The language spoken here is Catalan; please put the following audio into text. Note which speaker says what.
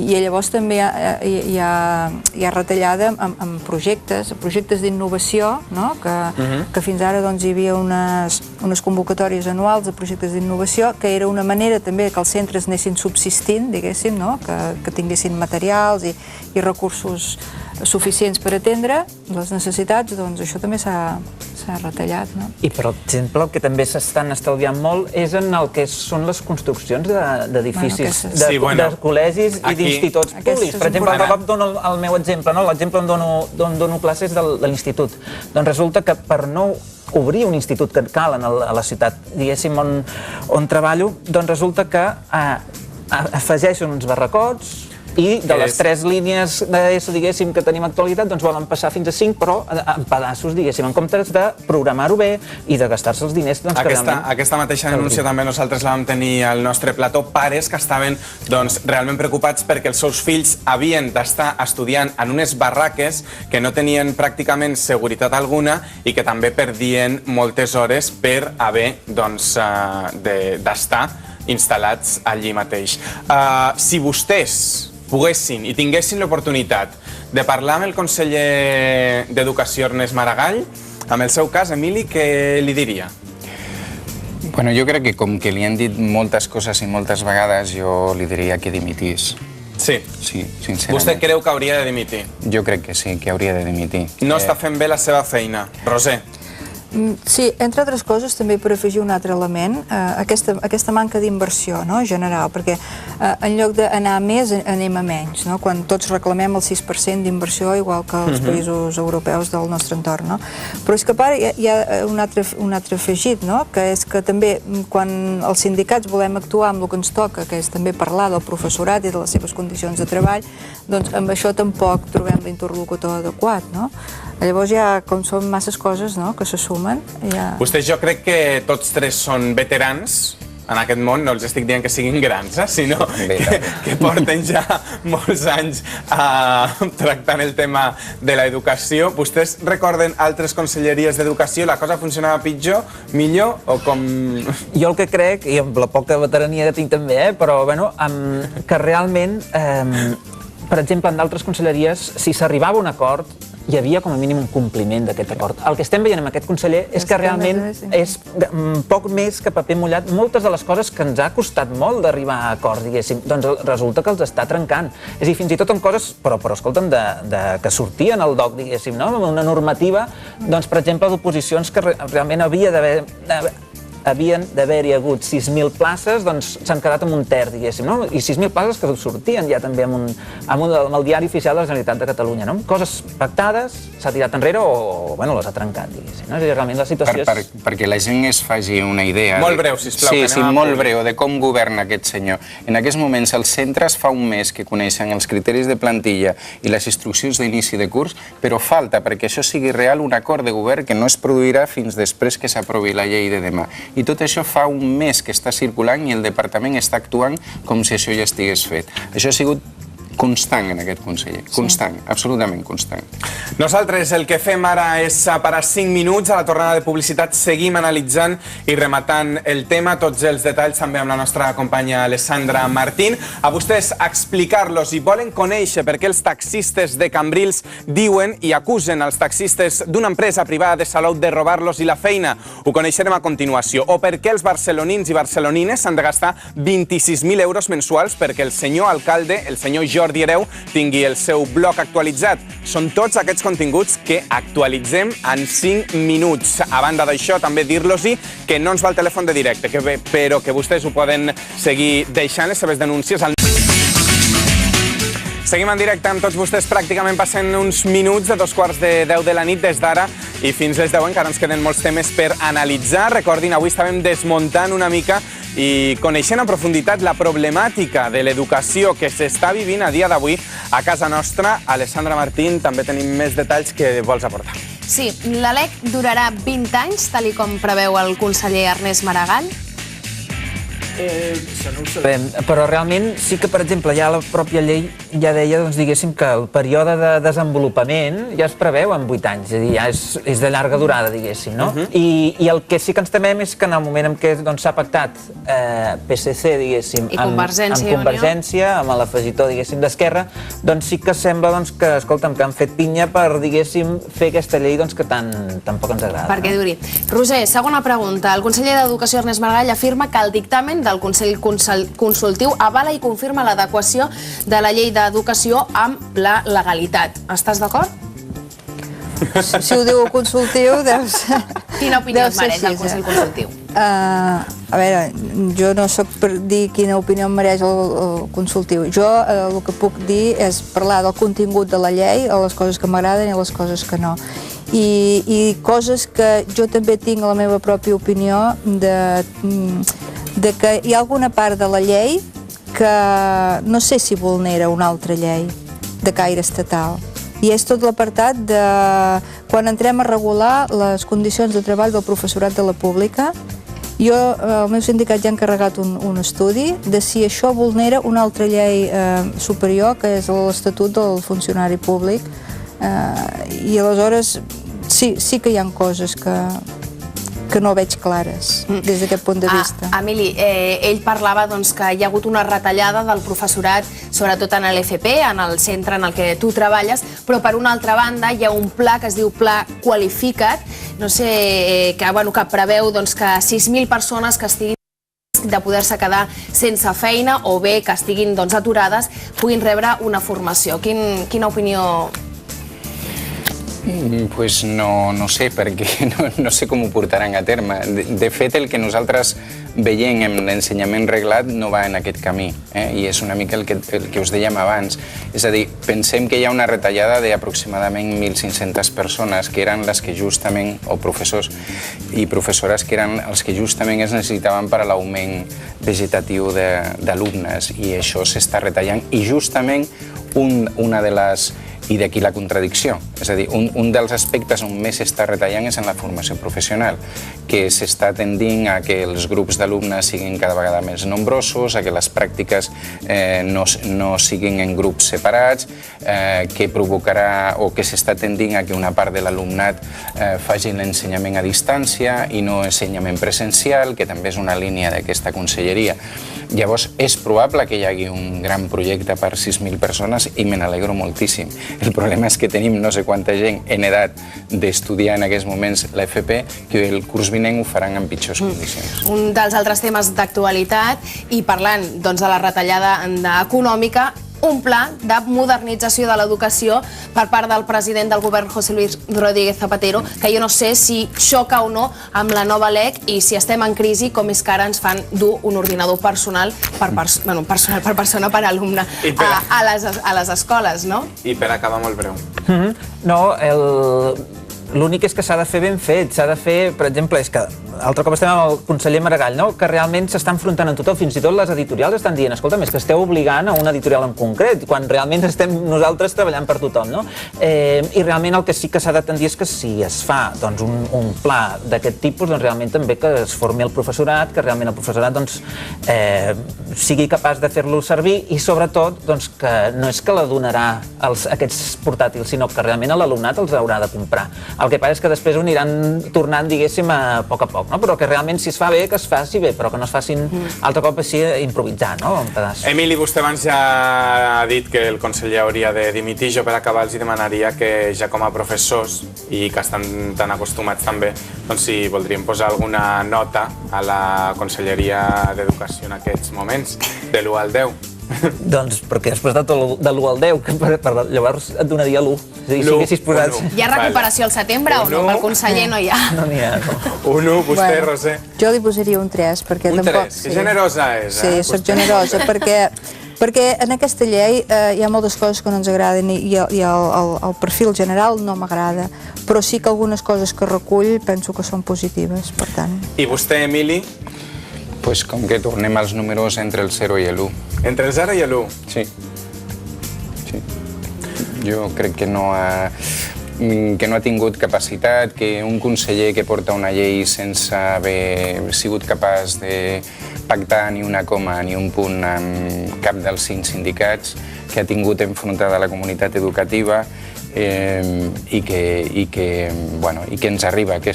Speaker 1: I llavors també hi ha retallada en projectes d'innovació, que fins ara hi havia unes convocatòries anuals de projectes d'innovació, que era una manera també que els centres anessin subsistint, diguéssim, que tinguessin materials i recursos suficients per atendre les necessitats, doncs això també s'ha retallat.
Speaker 2: I, per exemple, el que també s'estan estalviant molt és en el que són les construccions d'edificis, de col·legis i d'instituts públics. Per exemple, ara dono el meu exemple, l'exemple on dono classes de l'institut. Doncs resulta que per no obrir un institut que cal a la ciutat, diguéssim, on treballo, doncs resulta que afegeixen uns barracots i de les 3 línies d'ESO, diguéssim, que tenim actualitat, doncs volen passar fins a 5, però en pedaços, diguéssim, en comptes de programar-ho bé i de gastar-se els diners que realment...
Speaker 3: Aquesta mateixa denúncia també nosaltres la vam tenir al nostre plató, pares que estaven realment preocupats perquè els seus fills havien d'estar estudiant en unes barraques que no tenien pràcticament seguretat alguna i que també perdien moltes hores per haver d'estar instal·lats allí mateix. Si vostès poguessin i tinguessin l'oportunitat de parlar amb el conseller d'Educació, Ernest Maragall, en el seu cas, Emili, què li diria?
Speaker 4: Bueno, jo crec que com que li han dit moltes coses i moltes vegades, jo li diria que dimitís.
Speaker 3: Sí?
Speaker 4: Sí, sincerament.
Speaker 3: Vostè creu que hauria de dimitir?
Speaker 4: Jo crec que sí, que hauria de dimitir.
Speaker 3: No està fent bé la seva feina. Roser?
Speaker 1: Sí, entre altres coses, també per afegir un altre element, aquesta manca d'inversió general, perquè en lloc d'anar a més, anem a menys, quan tots reclamem el 6% d'inversió, igual que els països europeus del nostre entorn. Però és que a part hi ha un altre afegit, que és que també quan els sindicats volem actuar amb el que ens toca, que és també parlar del professorat i de les seves condicions de treball, doncs amb això tampoc trobem l'interlocutor adequat. Llavors ja, com són masses coses que se sumen...
Speaker 3: Vostès jo crec que tots tres són veterans en aquest món, no els estic dient que siguin grans, sinó que porten ja molts anys tractant el tema de l'educació. Vostès recorden altres conselleries d'educació? La cosa funcionava pitjor, millor o com...?
Speaker 2: Jo el que crec, i amb la poca veterania que tinc també, però que realment, per exemple, en d'altres conselleries, si s'arribava a un acord, hi havia com a mínim un compliment d'aquest acord. El que estem veient amb aquest conseller és que realment és poc més que paper mullat. Moltes de les coses que ens ha costat molt d'arribar a acords, diguéssim, doncs resulta que els està trencant. És a dir, fins i tot en coses, però escolta'm, que sortien al DOC, diguéssim, amb una normativa, doncs, per exemple, d'oposicions que realment havien d'haver-hi hagut 6.000 places, doncs s'han quedat amb un terç, diguéssim, i 6.000 places que sortien ja també amb el diari oficial de la Generalitat de Catalunya, Coses pactades, s'ha tirat enrere o les ha trencat, diguéssim, És a dir, realment la situació és...
Speaker 4: Perquè la gent es faci una idea...
Speaker 3: Molt breu, sisplau.
Speaker 4: Sí, molt breu, de com governa aquest senyor. En aquests moments, els centres fa un mes que coneixen els criteris de plantilla i les instruccions d'inici de curs, però falta, perquè això sigui real, un acord de govern que no es produirà fins després que s'aprovi la llei de demà. I tot això fa un mes que està circulant i el departament està actuant com si això ja estigués fet. Això ha sigut constant en aquest conseller, constant, absolutament constant.
Speaker 3: Nosaltres el que fem ara és parar 5 minuts, a la tornada de publicitat seguim analitzant i rematant el tema, tots els detalls també amb la nostra companya Alessandra Martín. A vostès explicar-los i volen conèixer per què els taxistes de Cambrils diuen i acusen els taxistes d'una empresa privada de Salou de robar-los i la feina. Ho coneixerem a continuació. O per què els barcelonins i barcelonines han de gastar 26.000 euros mensuals perquè el senyor alcalde, el senyor Jordi Hereu, tingui el seu blog actualitzat. Són tots aquests continguts que actualitzem en 5 minuts. A banda d'això, també dir-los-hi que no ens va el telèfon de directe, però que vostès ho poden seguir deixant les seves denúncies al... Seguim en directe amb tots vostès, pràcticament passen uns minuts de 2:45 de la nit des d'ara i fins les 10 encara ens queden molts temes per analitzar. Recordin, avui estàvem desmuntant una mica i coneixent en profunditat la problemàtica de l'educació que s'està vivint a dia d'avui a casa nostra. Alessandra Martín, també tenim més detalls que vols aportar.
Speaker 5: Sí, la LEC durarà 20 anys, tal com preveu el conseller Ernest Maragall.
Speaker 2: Això no ho sabem, però realment sí que, per exemple, ja la pròpia llei ja deia, doncs, diguéssim, que el període de desenvolupament ja es preveu en 8 anys, és a dir, ja és de llarga durada, diguéssim, no? I el que sí que ens temem és que en el moment en què s'ha pactat PSC, diguéssim, amb Convergència, amb l'afegitó, diguéssim, d'Esquerra, doncs sí que sembla que, escolta'm, que han fet pinya per, diguéssim, fer aquesta llei que tampoc ens agrada.
Speaker 5: Perquè duri. Roser, segona pregunta. El conseller d'Educació, Ernest Maragall, afirma que el dictamen del Consell Consultiu avala i confirma l'adequació de la llei d'educació amb la legalitat. Estàs d'acord?
Speaker 1: Si ho diu el consultiu, deu ser...
Speaker 5: Quina opinió et mereix el Consell Consultiu?
Speaker 1: A veure, jo no sóc per dir quina opinió em mereix el consultiu. Jo el que puc dir és parlar del contingut de la llei, les coses que m'agraden i les coses que no. I coses que jo també tinc la meva pròpia opinió de que hi ha alguna part de la llei que no sé si vulnera una altra llei de caire estatal. I és tot l'apartat de quan entrem a regular les condicions de treball del professorat de la pública. El meu sindicat ja ha encarregat un estudi de si això vulnera una altra llei superior, que és l'Estatut del Funcionari Públic, i aleshores sí que hi ha coses que no veig clares des d'aquest punt de vista.
Speaker 5: Emili, ell parlava que hi ha hagut una retallada del professorat, sobretot en l'FP, en el centre en el que tu treballes, però per una altra banda hi ha un pla que es diu Pla Qualifica't, no sé, que preveu que 6.000 persones que estiguin de poder-se quedar sense feina o bé que estiguin aturades puguin rebre una formació. Quina opinió?
Speaker 4: Pues no sé, perquè no sé com ho portaran a terme. De fet, el que nosaltres veiem en l'ensenyament reglat no va en aquest camí, i és una mica el que us dèiem abans. És a dir, pensem que hi ha una retallada d'aproximadament 1.500 persones que eren les que justament, o professors i professores que eren els que justament es necessitaven per a l'augment vegetatiu d'alumnes, i això s'està retallant, i justament una de les... I d'aquí la contradicció. És a dir, un dels aspectes on més s'està retallant és en la formació professional, que s'està tendint a que els grups d'alumnes siguin cada vegada més nombrosos, a que les pràctiques no siguin en grups separats, que provocarà o que s'està tendint a que una part de l'alumnat faci l'ensenyament a distància i no ensenyament presencial, que també és una línia d'aquesta conselleria. Llavors, és probable que hi hagi un gran projecte per 6.000 persones i me n'alegro moltíssim. El problema és que tenim no sé quanta gent en edat d'estudiar en aquests moments l'FP que el curs vinent ho faran en pitjors condicions.
Speaker 5: Un dels altres temes d'actualitat, i parlant de la retallada econòmica, un pla de modernització de l'educació per part del president del govern, José Luis Rodríguez Zapatero, que jo no sé si xoca o no amb la nova LEC i si estem en crisi, com és que ara ens fan dur un ordinador personal per persona, per alumne, a les escoles, no?
Speaker 3: I per acabar molt breu.
Speaker 2: No, l'únic és que s'ha de fer ben fet, s'ha de fer, per exemple, és que altre cop estem amb el conseller Maragall, no? Que realment s'està enfrontant amb tothom, fins i tot les editorials estan dient, escolta, és que esteu obligant a una editorial en concret, quan realment estem nosaltres treballant per tothom, no? I realment el que sí que s'ha de tendir és que si es fa un pla d'aquest tipus, doncs realment també que es formi el professorat, que realment el professorat sigui capaç de fer-lo servir i sobretot que no és que la donarà aquests portàtils, sinó que realment l'alumnat els haurà de comprar. El que passa és que després ho aniran tornant, diguéssim, a poc, no? Però que realment si es fa bé, que es faci bé, però que no es facin altre cop així improvisant, no? Un pedaç.
Speaker 3: Emili, vostè abans ja ha dit que el conseller hauria de dimitir. Jo per acabar els demanaria que ja com a professors, i que estan tan acostumats també, doncs si voldrien posar alguna nota a la Conselleria d'Educació en aquests moments, de l'1 al 10.
Speaker 2: Doncs perquè has posat de l'1 al 10, llavors et donaria l'1. Si haguessis posat...
Speaker 5: Hi ha recuperació al setembre o no? Pel conseller no hi ha.
Speaker 2: No n'hi ha, no.
Speaker 3: Un 1, vostè, Roser?
Speaker 1: Jo li posaria un 3, perquè
Speaker 3: tampoc...
Speaker 1: Un
Speaker 3: 3? Que generosa és,
Speaker 1: eh? Sí, soc generosa, perquè en aquesta llei hi ha moltes coses que no ens agraden i el perfil general no m'agrada, però sí que algunes coses que recull penso que són positives, per tant.
Speaker 3: I vostè, Emili?
Speaker 4: Pues com que tornem als números entre el 0 i l'1.
Speaker 3: Entre el 0 i l'1?
Speaker 4: Sí. Jo crec que no... que no ha tingut capacitat, que un conseller que porta una llei sense haver sigut capaç de pactar ni una coma ni un punt amb cap dels 5 sindicats, que ha tingut enfrontada la comunitat educativa i que ens arriba